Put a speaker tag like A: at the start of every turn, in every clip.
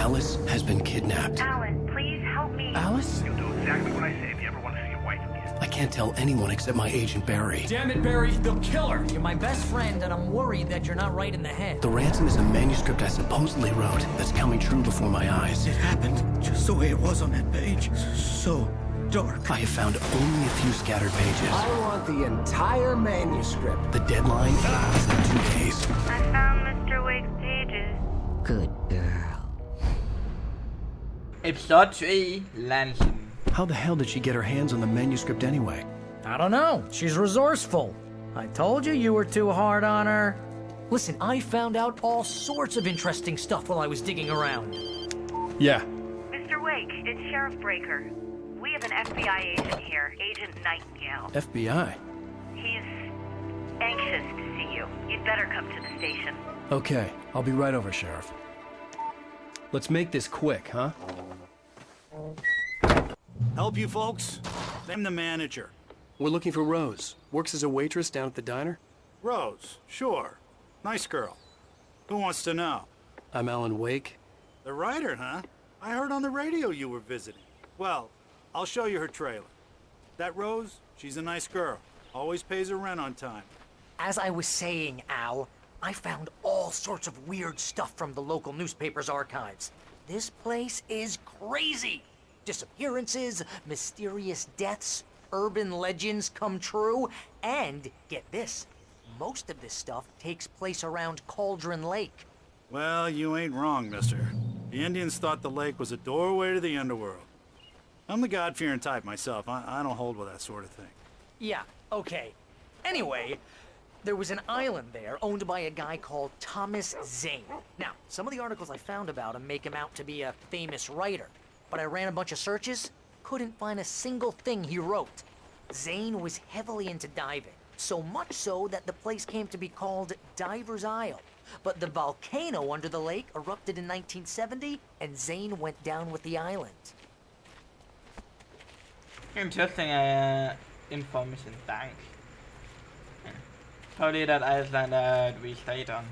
A: Alice has been kidnapped.
B: Alan, please help me.
A: Alice?
C: You'll do exactly what I say if you ever want to see your wife again.
A: I can't tell anyone except my agent Barry.
D: Damn it, Barry, they'll kill her. You're my best friend, and I'm worried that you're not right in the head.
A: The ransom is a manuscript I supposedly wrote that's coming true before my eyes.
E: It happened just the way it was on that page. So dark.
A: I have found only a few scattered pages.
F: I want the entire manuscript.
A: The deadline is in 2 days.
B: I found Mr. Wake's pages.
F: Good girl.
G: Episode 3, Lansing.
A: How the hell did she get her hands on the manuscript anyway?
D: I don't know. She's resourceful. I told you were too hard on her. Listen, I found out all sorts of interesting stuff while I was digging around.
A: Yeah.
B: Mr. Wake, it's Sheriff Breaker. We have an FBI agent here, Agent Nightingale.
A: FBI?
B: He's anxious to see you. You'd better come to the station.
A: Okay, I'll be right over, Sheriff. Let's make this quick, huh?
E: Help you folks? I'm the manager.
A: We're looking for Rose. Works as a waitress down at the diner.
E: Rose, sure. Nice girl. Who wants to know?
A: I'm Alan Wake.
E: The writer, huh? I heard on the radio you were visiting. Well, I'll show you her trailer. That Rose, she's a nice girl. Always pays her rent on time.
D: As I was saying, Al, I found all sorts of weird stuff from the local newspaper's archives. This place is crazy. Disappearances, mysterious deaths, urban legends come true, and, get this, most of this stuff takes place around Cauldron Lake.
E: Well, you ain't wrong, mister. The Indians thought the lake was a doorway to the underworld. I'm the God-fearing type myself. I don't hold with that sort of thing.
D: Yeah, okay. Anyway, there was an island there owned by a guy called Thomas Zane. Now, some of the articles I found about him make him out to be a famous writer, but I ran a bunch of searches, couldn't find a single thing he wrote. Zane was heavily into diving, so much so that the place came to be called Diver's Isle. But the volcano under the lake erupted in 1970, and Zane went down with the island.
G: Interesting information, thanks. Probably that island we stayed on.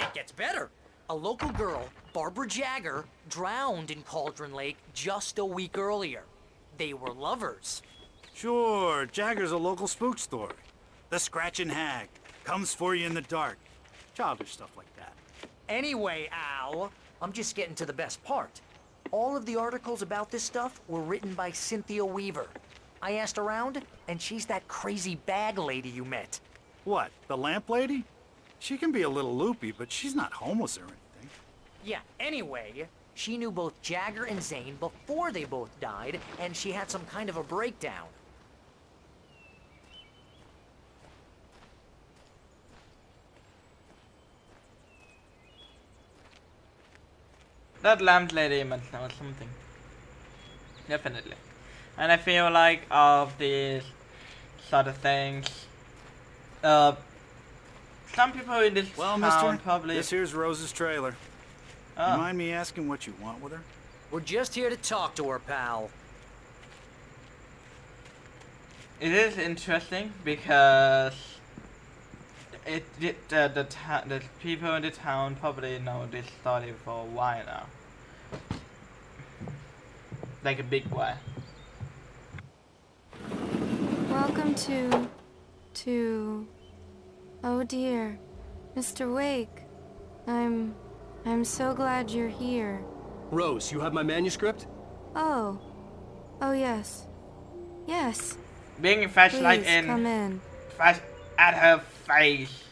D: It gets better. A local girl, Barbara Jagger, drowned in Cauldron Lake just a week earlier. They were lovers.
E: Sure, Jagger's a local spook story. The Scratching Hag comes for you in the dark. Childish stuff like that.
D: Anyway, Al, I'm just getting to the best part. All of the articles about this stuff were written by Cynthia Weaver. I asked around, and she's that crazy bag lady you met.
E: What, the lamp lady? She can be a little loopy, but she's not homeless or anything.
D: Yeah, anyway, she knew both Jagger and Zane before they both died, and she had some kind of a breakdown.
G: That lamp lady must know something. Definitely. And I feel like of these sort of things, some people in this
E: Well,
G: town
E: mister,
G: probably...
E: this here's Rose's trailer.
G: Oh.
E: You mind me asking what you want with her?
D: We're just here to talk to her, pal.
G: It is interesting because the people in the town probably know this story for a while now. Like a big while.
H: Welcome to... Oh dear, Mr. Wake. I'm so glad you're here.
A: Rose, you have my manuscript?
H: Oh. Oh yes. Yes.
G: Being a flashlight
H: Please come in.
G: flash at her face.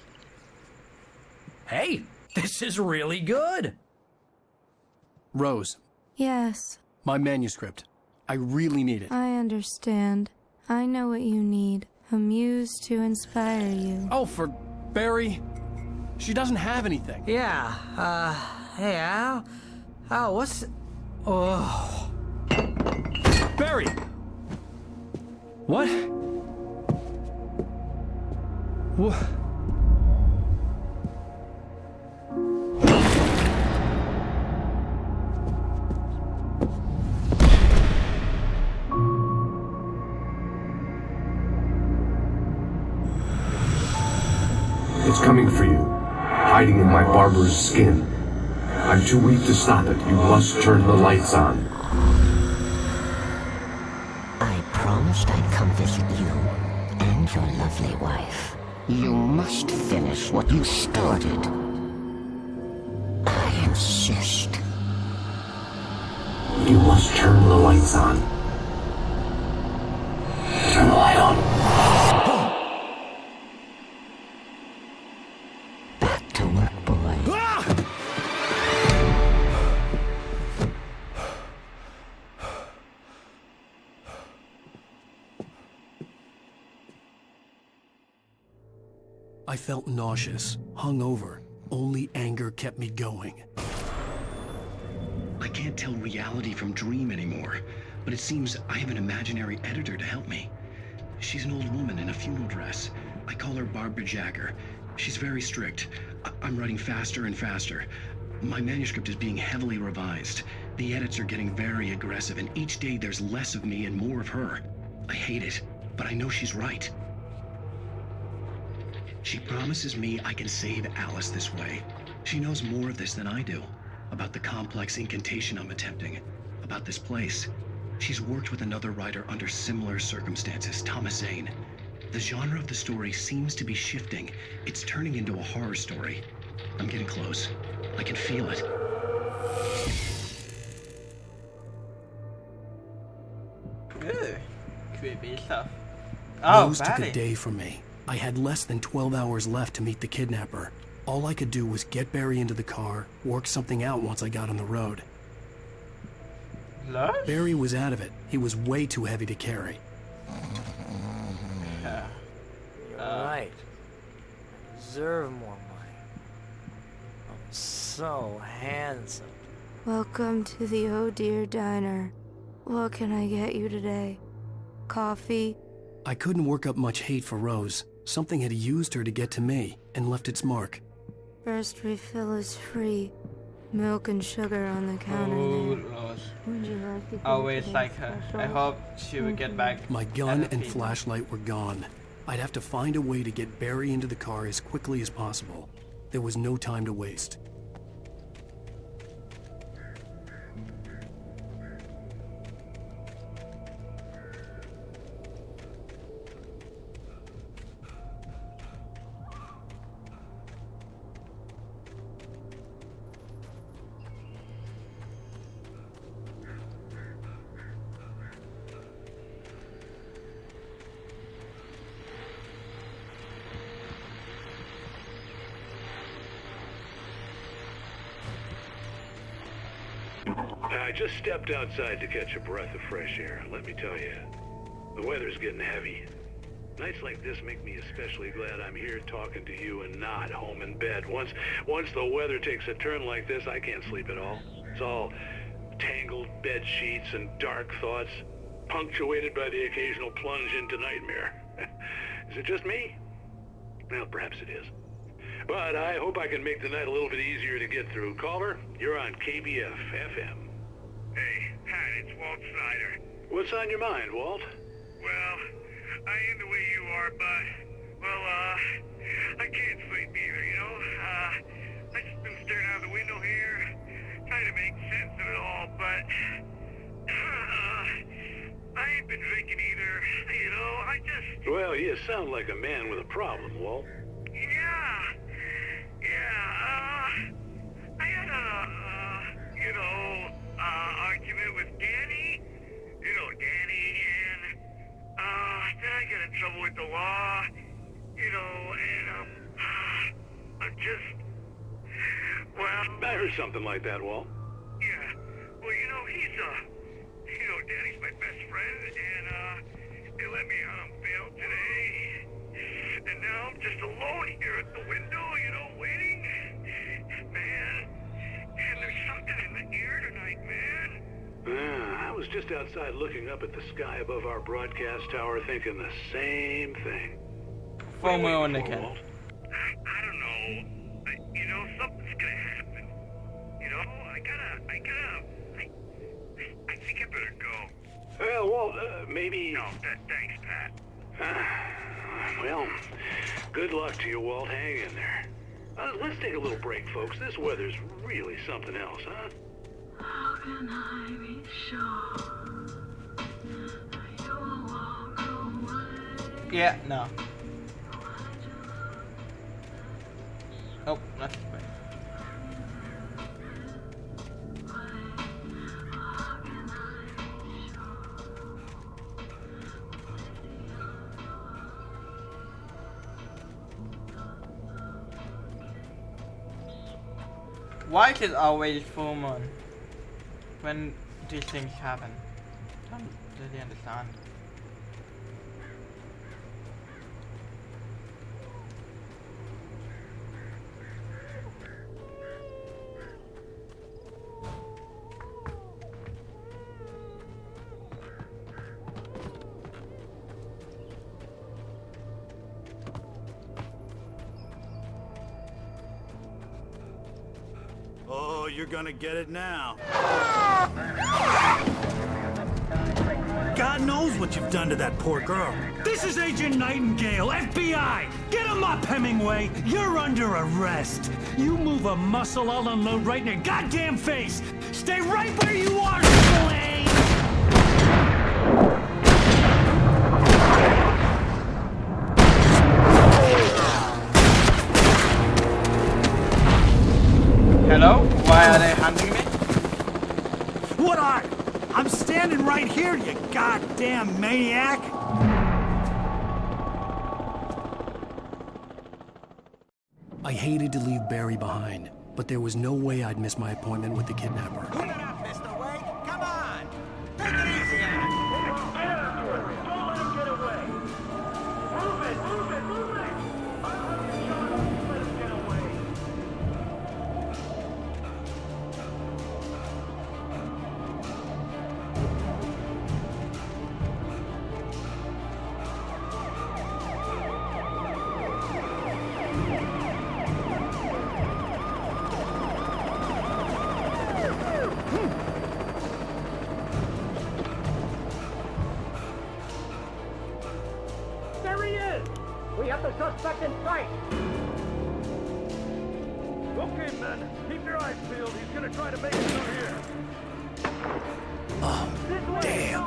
D: Hey, this is really good.
A: Rose,
H: Yes,
A: my manuscript. I really need it.
H: I understand. I know what you need. A muse to inspire you.
A: Oh, for Barry? She doesn't have anything.
D: Yeah, hey, Al? Al, what's... Oh...
A: Barry! What? What?
I: It's coming for you, hiding in my barber's skin. I'm too weak to stop it. You must turn the lights on.
F: I promised I'd come visit you and your lovely wife. You must finish what you started. I insist.
I: You must turn the lights on. Turn the light on.
F: Back to work, boy.
A: I felt nauseous, hungover. Only anger kept me going.
J: I can't tell reality from dream anymore, but it seems I have an imaginary editor to help me. She's an old woman in a funeral dress. I call her Barbara Jagger. She's very strict. I'm writing faster and faster. My manuscript is being heavily revised. The edits are getting very aggressive, and each day there's less of me and more of her. I hate it, but I know she's right. She promises me I can save Alice this way. She knows more of this than I do. About the complex incantation I'm attempting. About this place. She's worked with another writer under similar circumstances, Thomas Zane. The genre of the story seems to be shifting. It's turning into a horror story. I'm getting close. I can feel it.
G: Ugh. Creepy stuff. Oh,
A: Rose took
G: Patty.
A: a day from me. I had less than 12 hours left to meet the kidnapper. All I could do was get Barry into the car, work something out once I got on the road.
G: Lush?
A: Barry was out of it. He was way too heavy to carry.
G: Yeah.
D: You're right. I deserve more money. I'm so handsome.
H: Welcome to the Oh Dear Diner. What can I get you today? Coffee?
A: I couldn't work up much hate for Rose. Something had used her to get to me and left its mark.
H: First refill is free. Milk and sugar on the counter
G: Oh,
H: there.
G: Rose.
H: Would you like to
G: Always like her. I hope she will get back.
A: My gun
G: at her
A: and
G: feet.
A: flashlight were gone. I'd have to find a way to get Barry into the car as quickly as possible. There was no time to waste.
K: I just stepped outside to catch a breath of fresh air. Let me tell you, the weather's getting heavy. Nights like this make me especially glad I'm here talking to you and not home in bed. Once the weather takes a turn like this, I can't sleep at all. It's all tangled bed sheets and dark thoughts, punctuated by the occasional plunge into nightmare. Is it just me? Well, perhaps it is. But I hope I can make the night a little bit easier to get through. Caller, you're on KBF FM.
C: Hey, Pat, it's Walt Snyder.
K: What's on your mind, Walt?
C: Well, I am the way you are, but, well, I can't sleep either, you know? I just been staring out the window here, trying to make sense of it all, but, I ain't been drinking either, you know? I just...
K: Well, you sound like a man with a problem, Walt.
C: I had argument with Danny, and, then I got in trouble with the law, and, I'm just, well...
K: I heard something like that, Walt.
C: Yeah, well, Danny's my best friend, and, they let me out on bail today, and now I'm just alone here at the window, waiting. Man, and there's something in the air tonight, man.
K: I was just outside looking up at the sky above our broadcast tower thinking the same thing.
G: Full
K: What are you
G: moon
K: waiting for,
G: again.
K: Walt?
C: I don't know. Something's gonna happen. I think I better go.
K: Well, Walt, maybe...
C: No, thanks, Pat.
K: Well, good luck to you, Walt. Hang in there. Let's take a little break, folks. This weather's really something else, huh?
L: How can I be sure you will walk away?
G: Yeah, no. Oh, nothing. Why is it always full moon? When these things happen? I don't really understand.
E: Oh, you're gonna get it now. God knows what you've done to that poor girl.
M: This is Agent Nightingale, FBI! Get him up, Hemingway! You're under arrest! You move a muscle, I'll unload right in your goddamn face! Stay right where you are, Slane!
G: Hello? Why are they hunting me?
E: What are? I'm standing right here, you goddamn maniac!
A: I hated to leave Barry behind, but there was no way I'd miss my appointment with the kidnapper.
N: Get up, Mr. Wake! Come on! Take it easy on him! Get after him! Don't let him get away! Move it! Move it! Move it! I'll have you shot up! Let him get away!
O: There he is! We have the suspect in sight!
C: Okay, men, keep your eyes peeled. He's gonna try to make it through here.
A: Oh,
O: This way!
A: damn.
O: Go!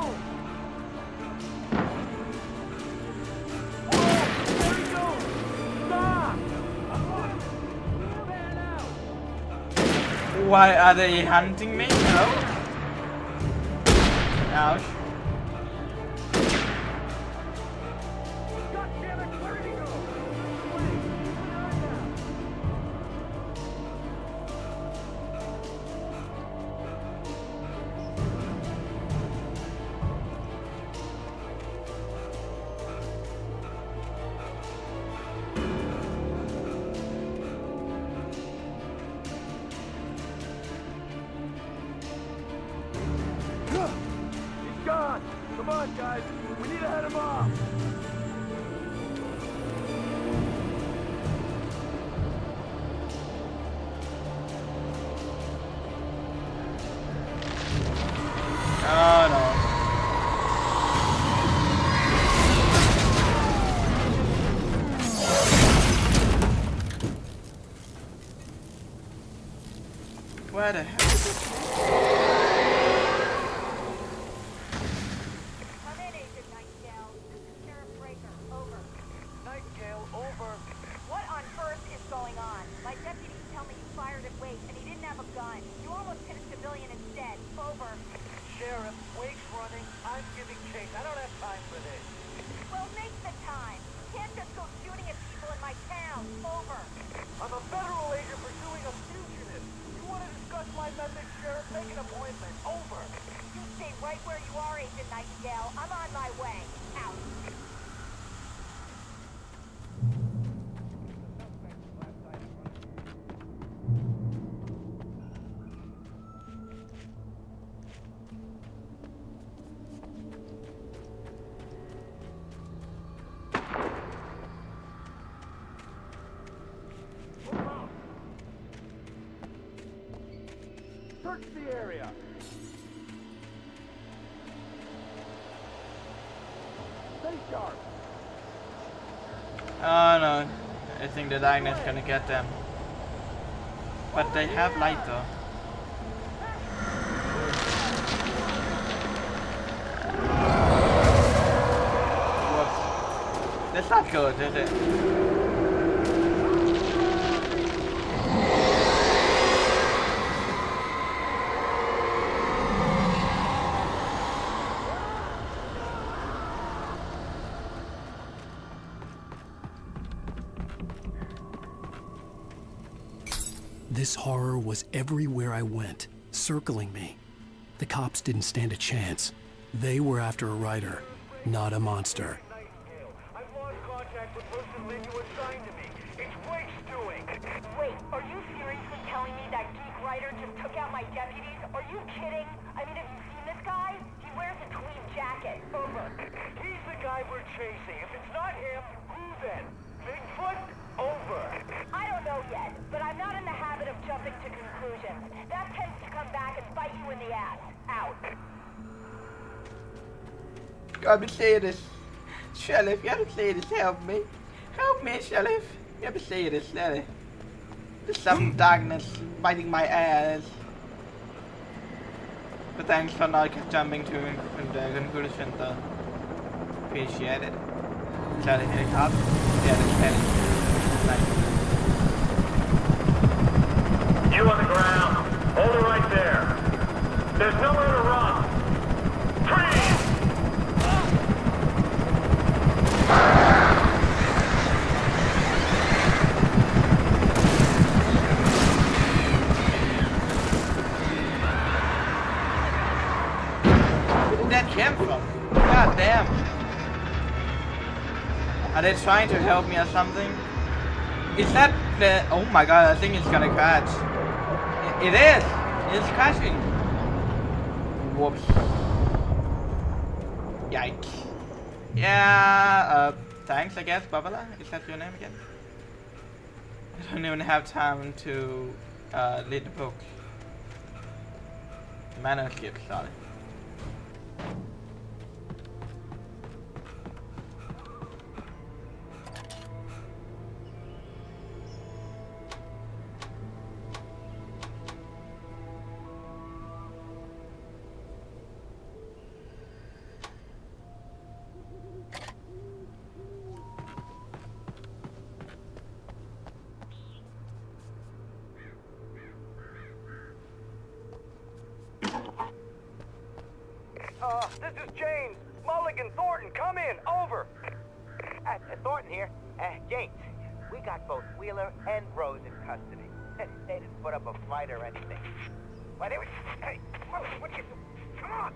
C: There he goes!
O: Stop!
G: Why are they hunting me? Hello? Ouch.
O: God damn it! Where did he go?
C: He's gone! Come on, guys. We need to head him off.
G: Oh no. Where the hell?
B: Come in, Agent Nightingale. This is Sheriff Breaker. Over.
C: Nightingale, over.
B: What on earth is going on? My deputies tell me you fired at Wake and he didn't have a gun. You almost hit a civilian instead. Over.
C: Sheriff, Wake's running. I'm giving chase. I don't have time for this.
B: Well, make the time. You can't just go shooting at people in my town. Over.
C: I'm a federal agent pursuing a fugitive. You want to discuss my methods, Sheriff? Make an appointment. Over.
B: You stay right where you are, Agent Nightingale. I'm on my way. Out.
C: Search the area. Stay sharp.
G: Oh no, I think the darkness is gonna get them. But they have light though. Whoops. That's not good, is it?
A: This horror was everywhere I went, circling me. The cops didn't stand a chance. They were after a writer, not a monster.
N: I've lost contact with person Lynn you assigned to me. It's Wake's doing.
B: Wait, are you seriously telling me that geek writer just took out my deputies? Are you kidding? I mean, have you seen this guy? He wears a tweed jacket. Over.
N: He's the guy we're chasing. If it's not him, who then? Bigfoot? Over.
B: I don't know yet, but I'm not in the habit of jumping to conclusions. That tends to come back and bite you in the ass. Out.
G: God, Mercedes. Sheriff, you Mercedes, help me. Help me, Sheriff. You Mercedes, Sheriff. There's some darkness biting my ass. But thanks for not jumping to the conclusion, though. Appreciate it. Sheriff, you help? Yeah, that's Sheriff.
N: You on the ground. Hold it right there. There's nowhere to run. Freeze!
G: Where did that come from? God damn. Are they trying to help me or something? Is that the... Oh my god, I think it's gonna crash. It is! It's crashing! Whoops. Yikes. Yeah, thanks I guess, Babala? Is that your name again? I don't even have time to read the book. Manuscript, sorry.
N: This is James. Mulligan, Thornton, come in. Over.
O: Thornton here. James, we got both Wheeler and Rose in custody. They didn't put up a fight or anything. Why, they were... Hey, what you... Come on.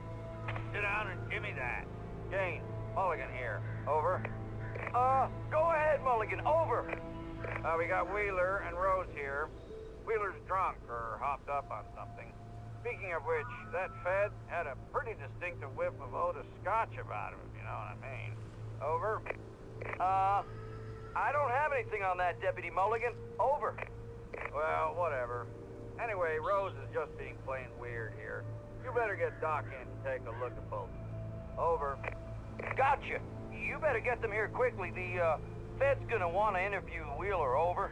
N: Sit down and give me that. James, Mulligan here. Over. Go ahead, Mulligan. Over. We got Wheeler and Rose here. Wheeler's drunk or hopped up on something. Speaking of which, that Fed had a pretty distinctive whiff of Otis Scotch about him, if you know what I mean. Over. I don't have anything on that, Deputy Mulligan. Over. Well, whatever. Anyway, Rose is just being plain weird here. You better get Doc in to take a look at both. Over. Gotcha. You better get them here quickly. The, Fed's gonna want to interview Wheeler. Over.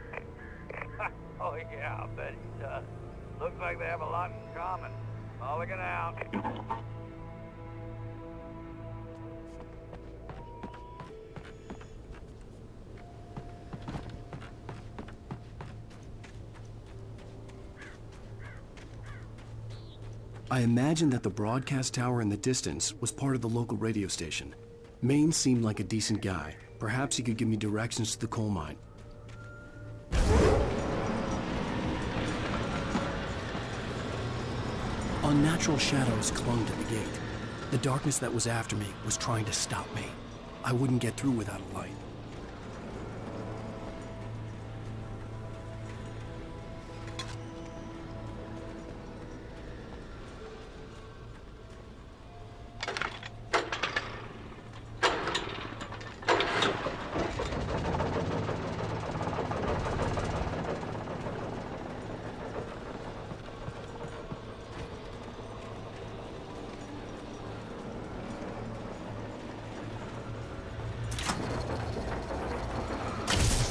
N: Oh, yeah, I'll bet he does. Looks like they have a lot in common. Mulligan out.
A: I imagined that the broadcast tower in the distance was part of the local radio station. Maine seemed like a decent guy. Perhaps he could give me directions to the coal mine. Unnatural shadows clung to the gate. The darkness that was after me was trying to stop me. I wouldn't get through without a light.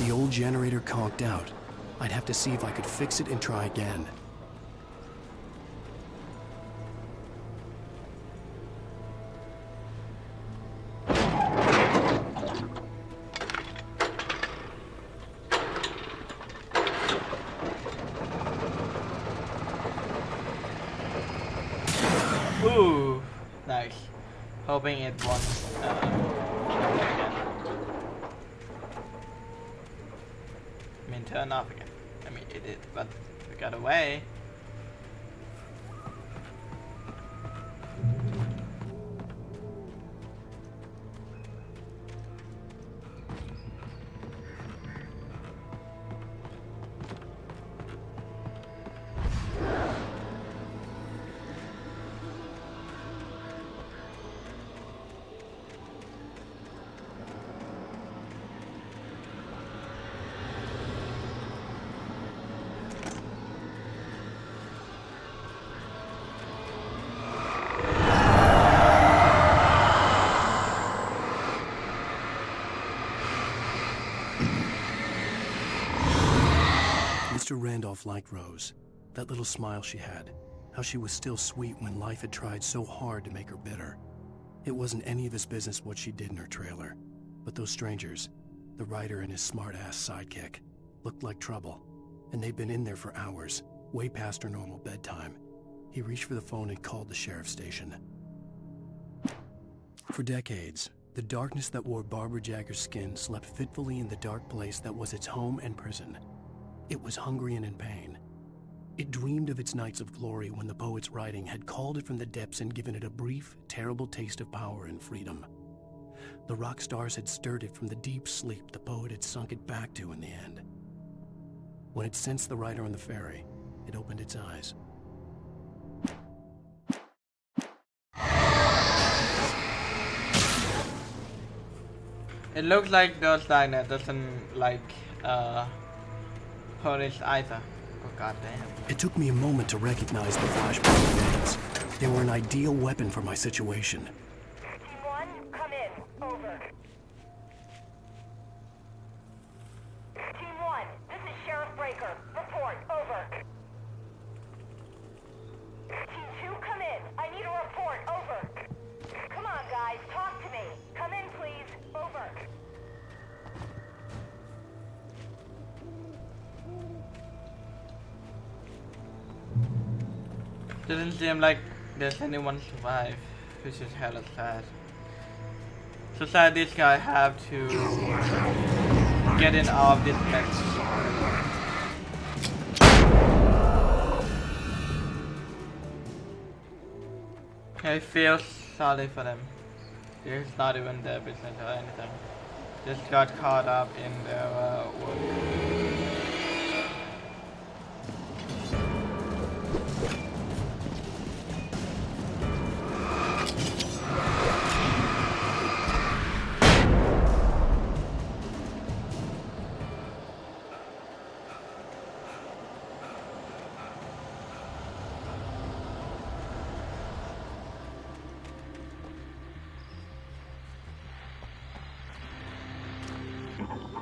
A: The old generator conked out. I'd have to see if I could fix it and try again.
G: Ooh, nice. Hoping it won't again. I mean, turn off again. I mean, it did, but we got away.
A: Mr. Randolph liked Rose. That little smile she had. How she was still sweet when life had tried so hard to make her bitter. It wasn't any of his business what she did in her trailer. But those strangers, the writer and his smart-ass sidekick, looked like trouble. And they'd been in there for hours, way past her normal bedtime. He reached for the phone and called the sheriff's station. For decades, the darkness that wore Barbara Jagger's skin slept fitfully in the dark place that was its home and prison. It was hungry and in pain. It dreamed of its nights of glory when the poet's writing had called it from the depths and given it a brief, terrible taste of power and freedom. The rock stars had stirred it from the deep sleep the poet had sunk it back to in the end. When it sensed the writer on the ferry, it opened its eyes.
G: It looks like those Diner doesn't like Polish either. Oh god damn.
A: It took me a moment to recognize the flashback names. They were an ideal weapon for my situation.
B: Team 1, come in. Over. Team 1, this is Sheriff Breaker. Report. Over. Team 2, come in. I need a report. Over. Come on, guys. Talk to me. Come in, please. Over.
G: Doesn't seem like there's anyone survive, which is hella sad. So sad this guy have to get in all of this mess. I feel sorry for them. It's not even their business or anything. Just got caught up in their work.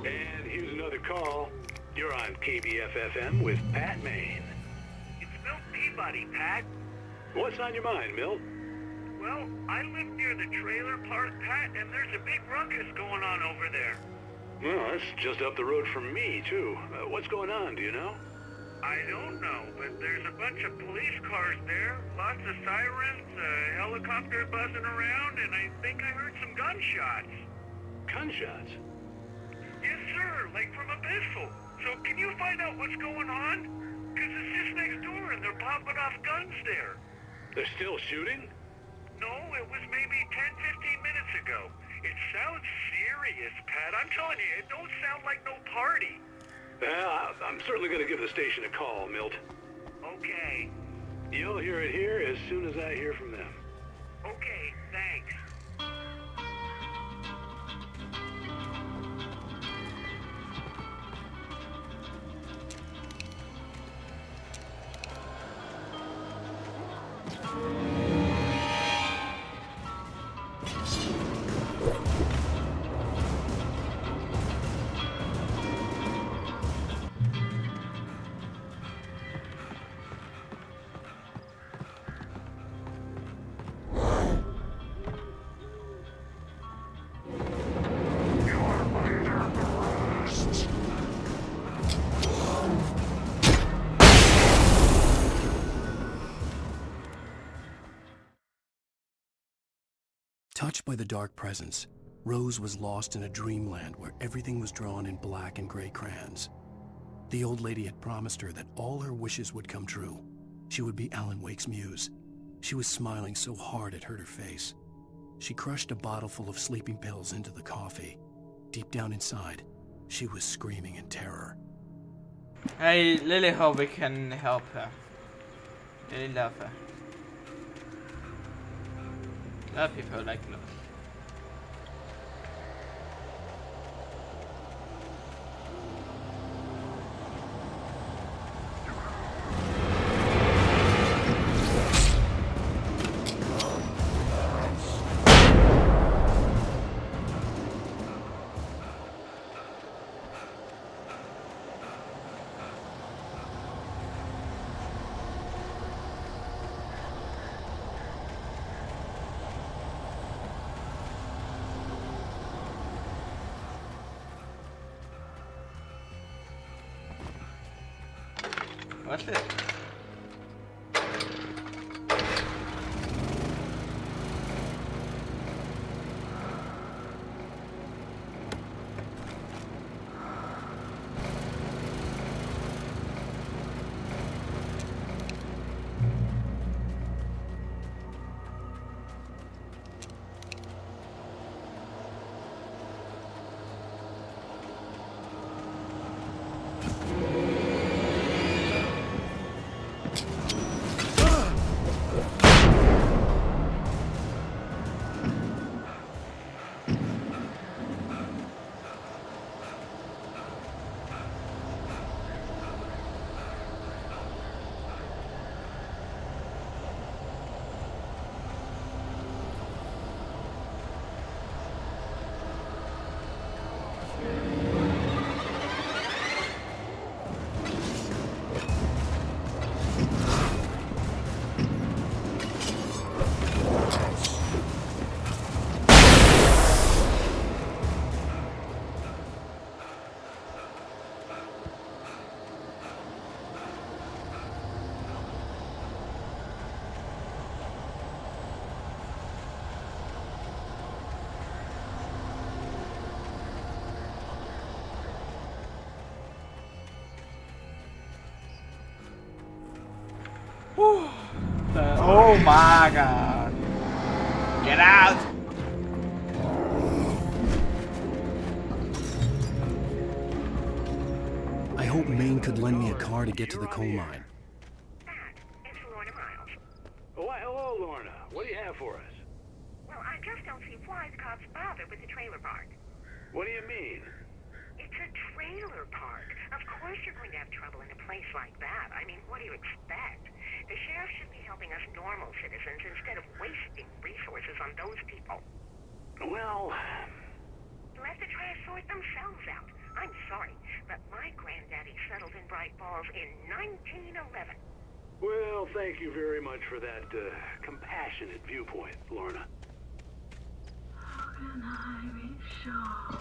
K: And here's another call. You're on KBFFM with Pat Maine.
C: It's Milt Peabody, Pat.
K: What's on your mind, Milt?
C: Well, I live near the trailer park, Pat, and there's a big ruckus going on over there.
K: Well, that's just up the road from me, too. What's going on, do you know?
C: I don't know, but there's a bunch of police cars there, lots of sirens, a helicopter buzzing around, and I think I heard some gunshots.
K: Gunshots?
C: Yes, sir, like from a pistol. So can you find out what's going on? Because it's just next door and they're popping off guns there.
K: They're still shooting?
C: No, it was maybe 10-15 minutes ago. It sounds serious, Pat. I'm telling you, it don't sound like no party.
K: Well, I'm certainly going to give the station a call, Milt.
C: Okay.
K: You'll hear it here as soon as I hear from them.
C: Okay, thanks.
A: Touched by the dark presence, Rose was lost in a dreamland where everything was drawn in black and gray crayons. The old lady had promised her that all her wishes would come true. She would be Alan Wake's muse. She was smiling so hard it hurt her face. She crushed a bottle full of sleeping pills into the coffee. Deep down inside, she was screaming in terror.
G: I really hope we can help her. Really love her. A lot of people like Rose. What's it? Oh my god. Get out!
A: I hope Maine could lend me a car to get to the coal mine.
K: Oh, why, hello, Lorna. What do you have for us?
P: Well, I just don't see why the cops bother with the trailer park.
K: What do you mean?
P: It's a trailer park. Of course you're going to have trouble in a place like that. I mean, what do you expect? The sheriff should be helping us normal citizens instead of wasting resources on those people.
K: Well...
P: Let the trash sort themselves out. I'm sorry, but my granddaddy settled in Bright Falls in 1911.
K: Well, thank you very much for that compassionate viewpoint, Lorna.
L: How can I be sure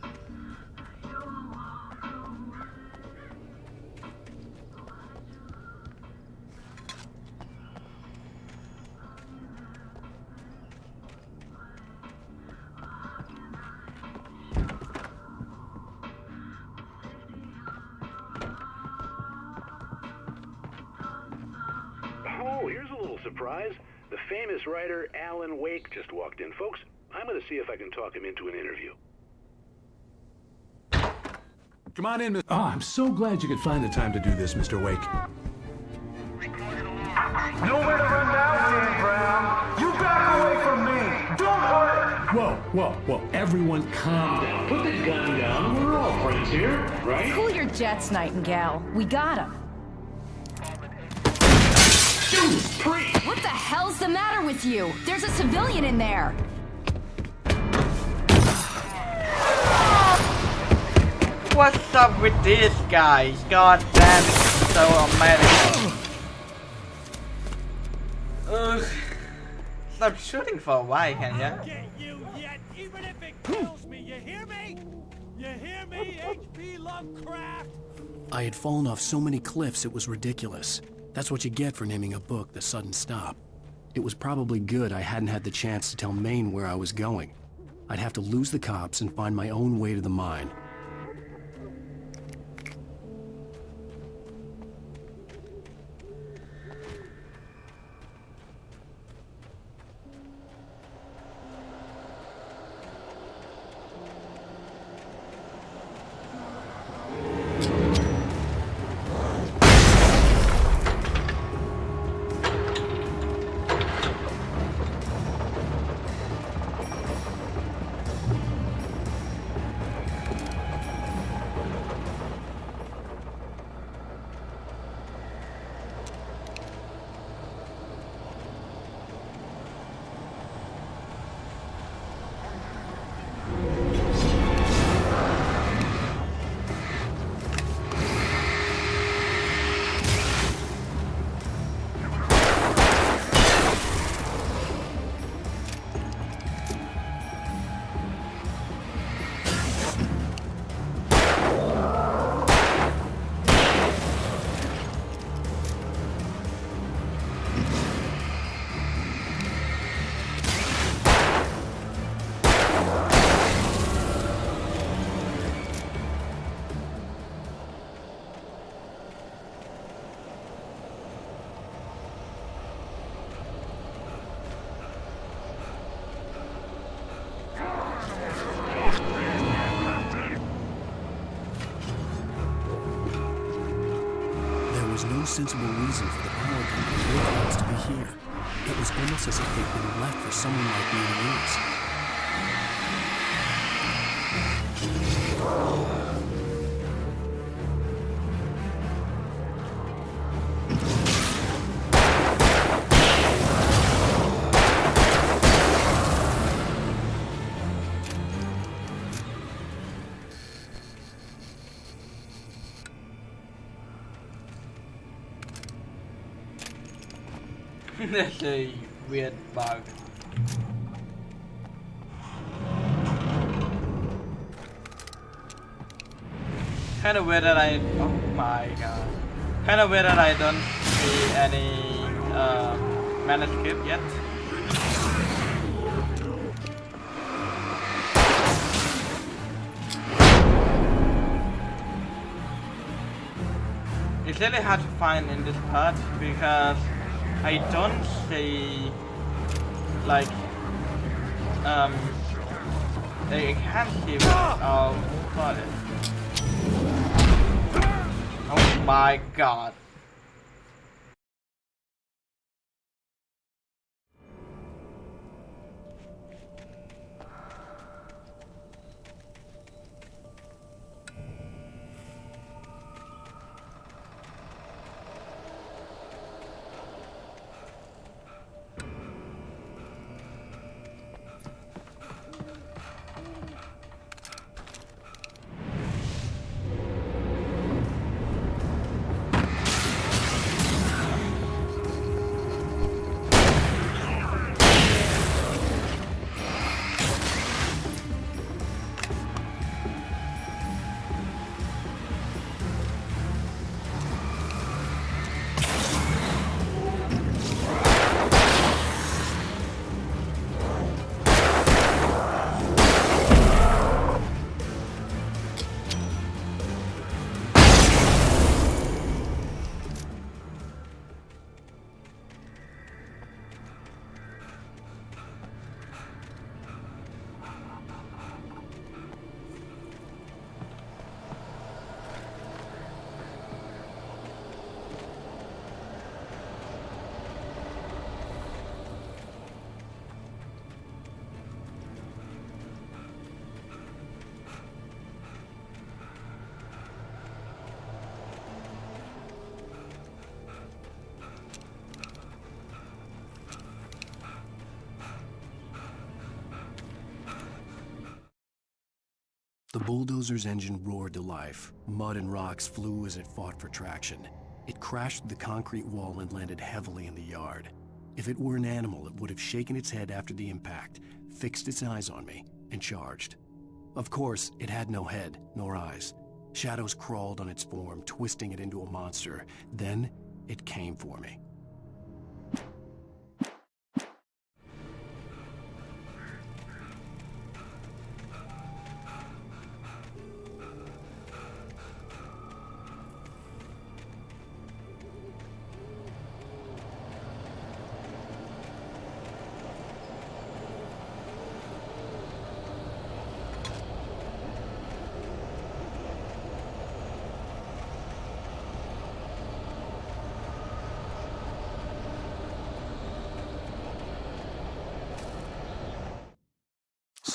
L: that you will walk away?
K: Oh, here's a little surprise. The famous writer Alan Wake just walked in. Folks, I'm going to see if I can talk him into an interview.
I: Come on in, Mr. Oh, I'm so glad you could find the time to do this, Mr. Wake.
N: Nowhere to run now, Dan Brown. You back away from me. Don't hurt.
I: Whoa. Everyone calm down. Put the gun down. We're all friends here, right?
Q: Cool your jets, Nightingale. We got him. What the hell's the matter with you? There's a civilian in there.
G: What's up with these guys? God damn, it's so American. Ugh. Stop shooting for a while, can ya?
M: Get you yet, even if it kills me. You hear me? You hear me, H.P. Lovecraft?
A: I had fallen off so many cliffs it was ridiculous. That's what you get for naming a book The Sudden Stop. It was probably good I hadn't had the chance to tell Maine where I was going. I'd have to lose the cops and find my own way to the mine. No sensible reason for the power company workers to be here. It was almost as if they'd been left for someone like me to use.
G: That's a weird bug. Kind of weird that oh my god. Kind of weird that I don't see any manuscript yet. It's really hard to find in this part because I don't see, like, I can't see what got it. Oh my god.
A: The bulldozer's engine roared to life. Mud and rocks flew as it fought for traction. It crashed through the concrete wall and landed heavily in the yard. If it were an animal, it would have shaken its head after the impact, fixed its eyes on me, and charged. Of course, it had no head, nor eyes. Shadows crawled on its form, twisting it into a monster. Then, it came for me.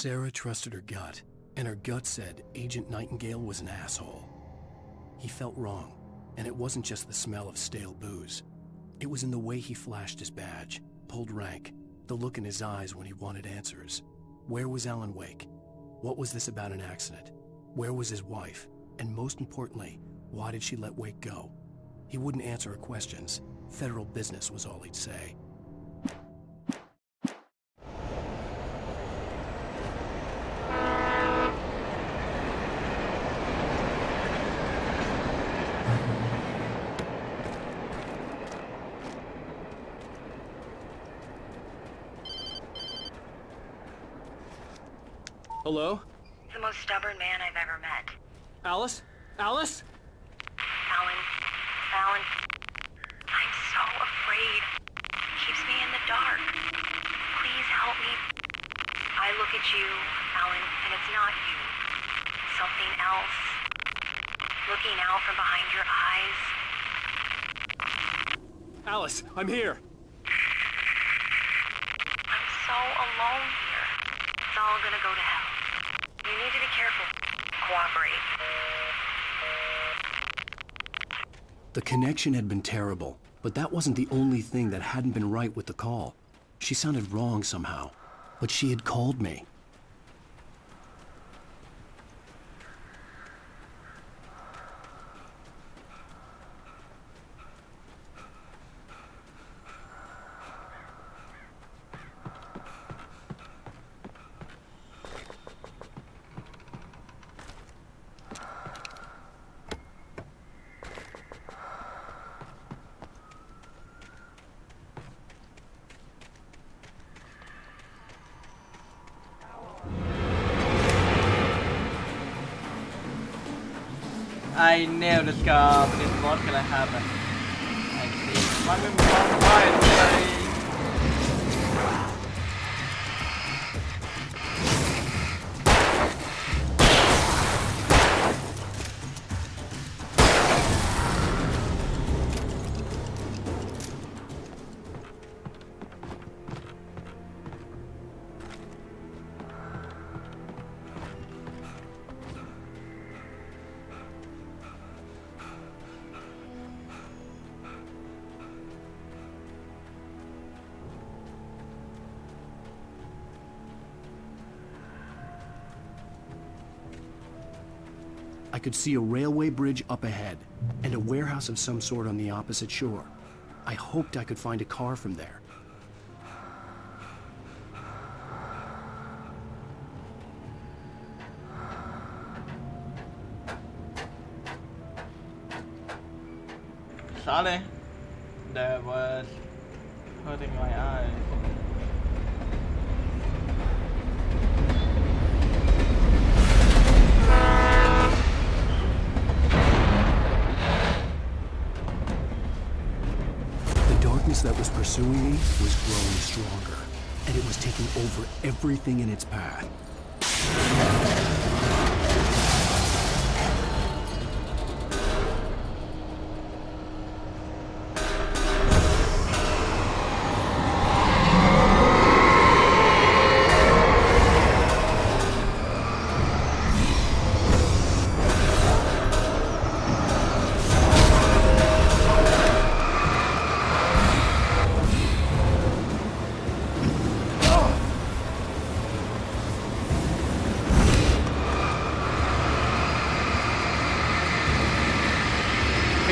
A: Sarah trusted her gut, and her gut said Agent Nightingale was an asshole. He felt wrong, and it wasn't just the smell of stale booze. It was in the way he flashed his badge, pulled rank, the look in his eyes when he wanted answers. Where was Alan Wake? What was this about an accident? Where was his wife? And most importantly, why did she let Wake go? He wouldn't answer her questions. Federal business was all he'd say.
R: Hello?
P: The most stubborn man I've ever met.
R: Alice? Alice?
P: Alan, I'm so afraid. He keeps me in the dark. Please help me. I look at you, Alan, and it's not you. Something else. Looking out from behind your eyes.
R: Alice, I'm here.
P: I'm so alone here. It's all gonna go to hell. You need to be careful. Cooperate.
A: The connection had been terrible, but that wasn't the only thing that hadn't been right with the call. She sounded wrong somehow, but she had called me.
G: I knew this goblin was gonna happen. I see. I'm in one fire.
A: I could see a railway bridge up ahead, and a warehouse of some sort on the opposite shore. I hoped I could find a car from there.
G: Sorry, that was hurting my eyes.
A: That was pursuing me was growing stronger, and it was taking over everything in its path.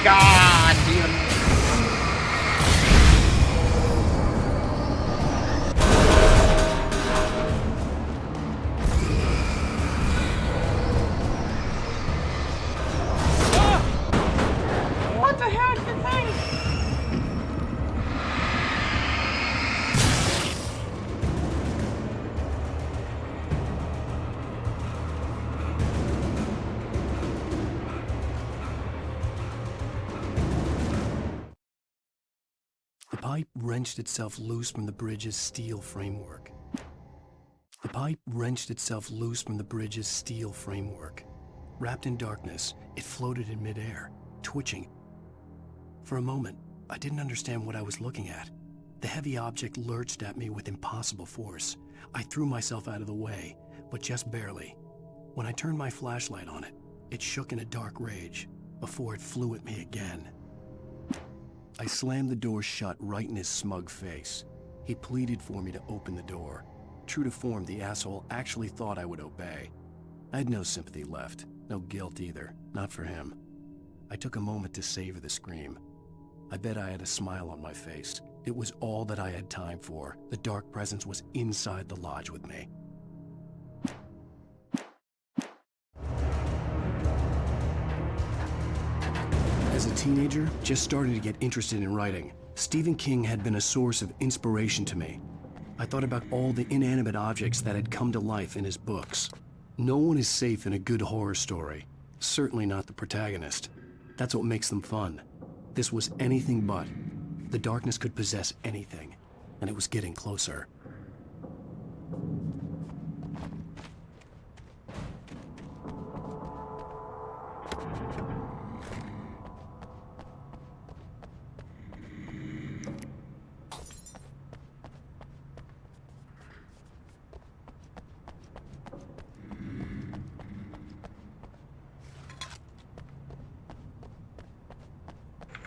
G: God, demon. What the hell is the thing?
A: The pipe wrenched itself loose from the bridge's steel framework. The pipe wrenched itself loose from the bridge's steel framework. Wrapped in darkness, it floated in midair, twitching. For a moment, I didn't understand what I was looking at. The heavy object lurched at me with impossible force. I threw myself out of the way, but just barely. When I turned my flashlight on it, it shook in a dark rage before it flew at me again. I slammed the door shut right in his smug face. He pleaded for me to open the door. True to form, the asshole actually thought I would obey. I had no sympathy left, no guilt either, not for him. I took a moment to savor the scream. I bet I had a smile on my face. It was all that I had time for. The dark presence was inside the lodge with me. As a teenager, just starting to get interested in writing, Stephen King had been a source of inspiration to me. I thought about all the inanimate objects that had come to life in his books. No one is safe in a good horror story, certainly not the protagonist. That's what makes them fun. This was anything but. The darkness could possess anything, and it was getting closer.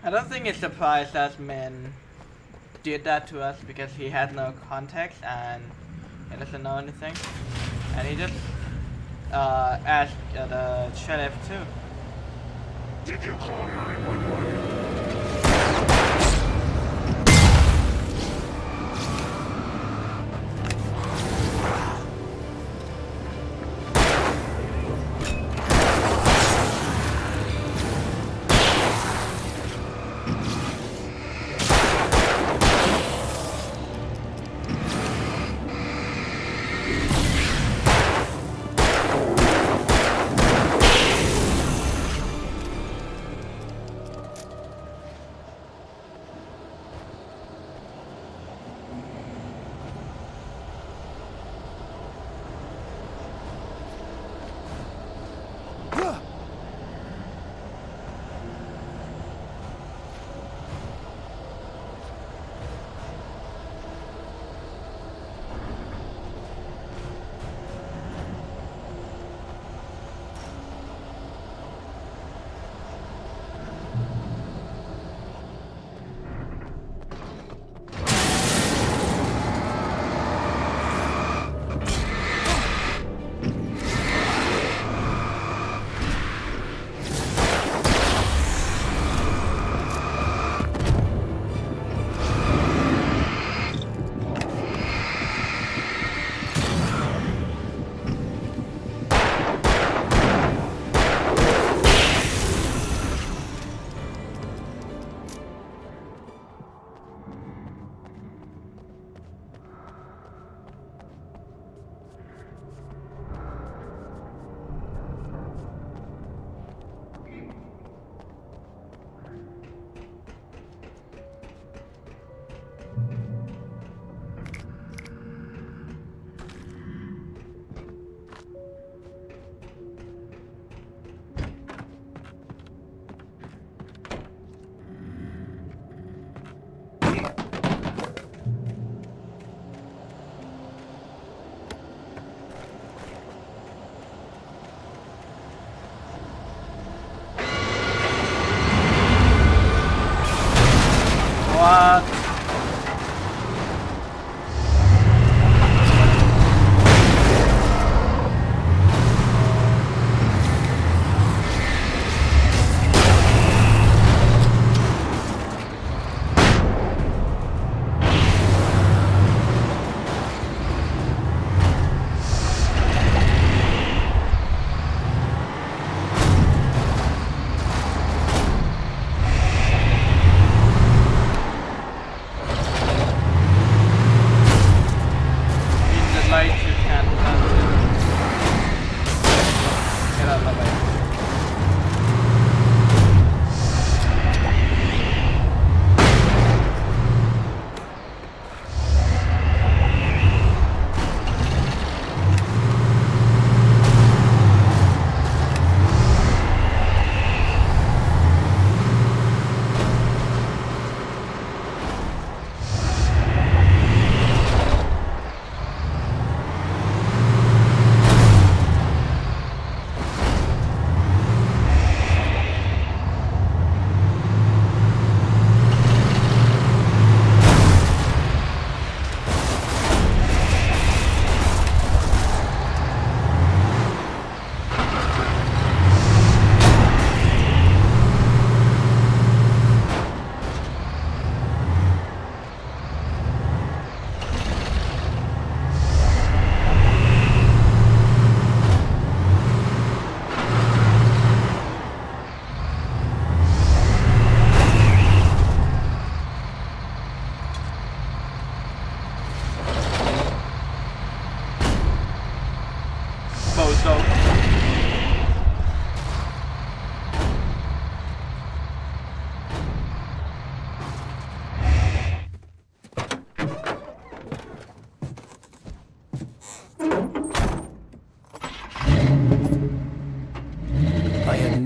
G: I don't think it's surprised that man did that to us because he had no context and he doesn't know anything. And he just asked the sheriff too.
I: Did you call 911?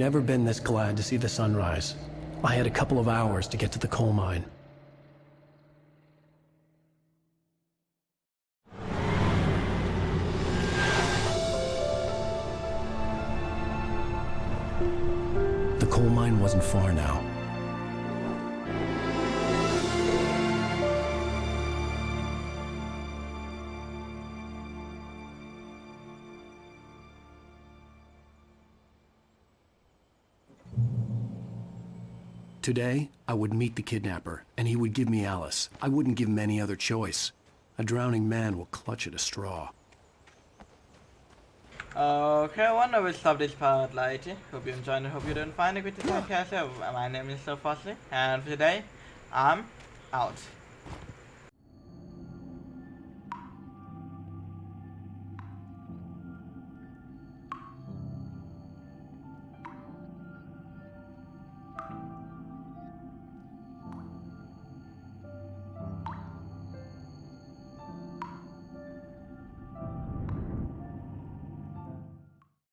A: never been this glad to see the sunrise. I had a couple of hours to get to the coal mine. The coal mine wasn't far now. Today, I would meet the kidnapper, and he would give me Alice. I wouldn't give him any other choice. A drowning man will clutch at a straw.
G: Okay, I wonder we'll stop this part later. Hope you enjoyed and hope you didn't find it with the podcast. My name is So Fossley, and for today, I'm out.